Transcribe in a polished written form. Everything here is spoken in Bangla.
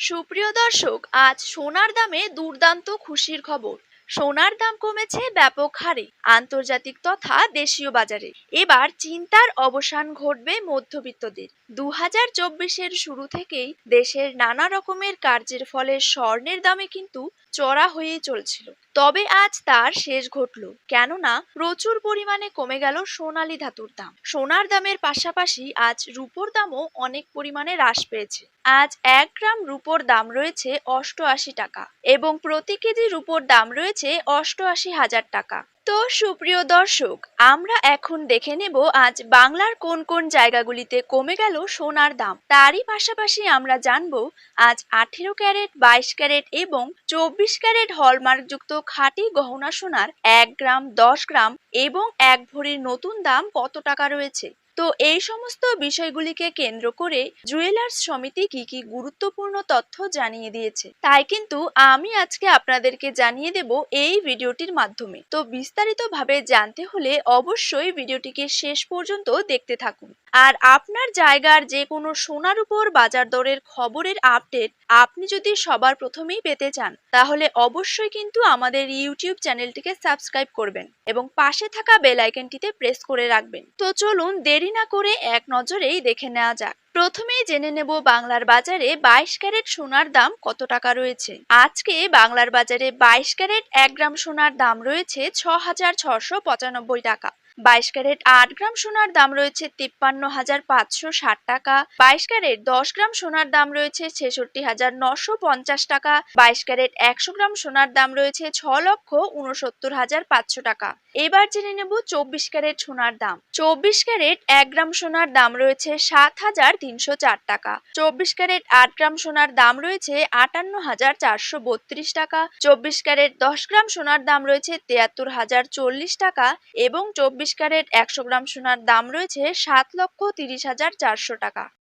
সুপ্রিয় দর্শক, আজ সোনার দামে দুর্দান্ত খুশির খবর। সোনার দাম কমেছে ব্যাপক হারে আন্তর্জাতিক তথা দেশীয় বাজারে। এবার চিন্তার অবসান ঘটবে মধ্যবিত্তদের। 2024-এর শুরু থেকেই দেশের নানা রকমের কার্যের ফলে স্বর্ণের দামে কিন্তু চড়া হয়েই চলছিল। তবে আজ তার শেষ ঘটল, কেননা প্রচুর পরিমাণে কমে গেল সোনালী ধাতুর দাম। সোনার দামের পাশাপাশি আজ রূপোর দামও অনেক পরিমাণে হ্রাস পেয়েছে। আজ 1 গ্রাম রূপোর দাম রয়েছে 88 টাকা এবং প্রতি কেজি রূপোর দাম রয়েছে 88,000 টাকা। তো সুপ্রিয় দর্শক, আমরা এখন দেখে নেব আজ বাংলার কোন কোন জায়গাগুলিতে কমে গেল সোনার দাম। তারই পাশাপাশি আমরা জানবো আজ 18 ক্যারেট, 22 ক্যারেট এবং 24 ক্যারেট হলমার্কযুক্ত খাঁটি গহনা সোনার 1 গ্রাম, 10 গ্রাম এবং 1 ভরির নতুন দাম কত টাকা রয়েছে। তো এই সমস্ত বিষয়গুলিকে কেন্দ্র করে জুয়েলার্স সমিতি কি কি গুরুত্বপূর্ণ তথ্য জানিয়ে দিয়েছে, তাই কিন্তু আমি আজকে আপনাদেরকে জানিয়ে দেব এই ভিডিওটির মাধ্যমে। তো বিস্তারিতভাবে জানতে হলে অবশ্যই ভিডিওটিকে শেষ পর্যন্ত দেখতে থাকুন। আর আপনার জায়গার যে কোনো সোনার উপর বাজার দরের খবরের আপডেট আপনি যদি সবার প্রথমেই পেতে চান, তাহলে অবশ্যই কিন্তু আমাদের ইউটিউব চ্যানেলটিকে সাবস্ক্রাইব করবেন এবং পাশে থাকা বেল আইকনটিতে প্রেস করে রাখবেন। তো চলুন দেরি না করে এক নজরেই দেখে নেওয়া যাক। প্রথমেই জেনে নেব বাংলার বাজারে 22 ক্যারেট সোনার দাম কত টাকা রয়েছে। আজকে বাংলার বাজারে 22 ক্যারেট 1 গ্রাম সোনার দাম রয়েছে 6,695 টাকা। 22 ক্যারেট 8 গ্রাম সোনার দাম রয়েছে 53,560 টাকা। 22 ক্যারেট 10 গ্রাম সোনার দাম রয়েছে 66,950 টাকা। 22 ক্যারেট 100 গ্রাম সোনার দাম রয়েছে 6,69,500 টাকা। এবার জেনে নেব 24 ক্যারেট সোনার দাম। 24 ক্যারেট 1 গ্রাম সোনার দাম রয়েছে 7,304 টাকা। 24 ক্যারেট 8 গ্রাম সোনার দাম রয়েছে 58,432 টাকা। 24 ক্যারেট 10 গ্রাম সোনার দাম রয়েছে 73,040 টাকা এবং 24 ক্যারেট 100 গ্রাম সোনার দাম রয়েছে 7,30,400 টাকা।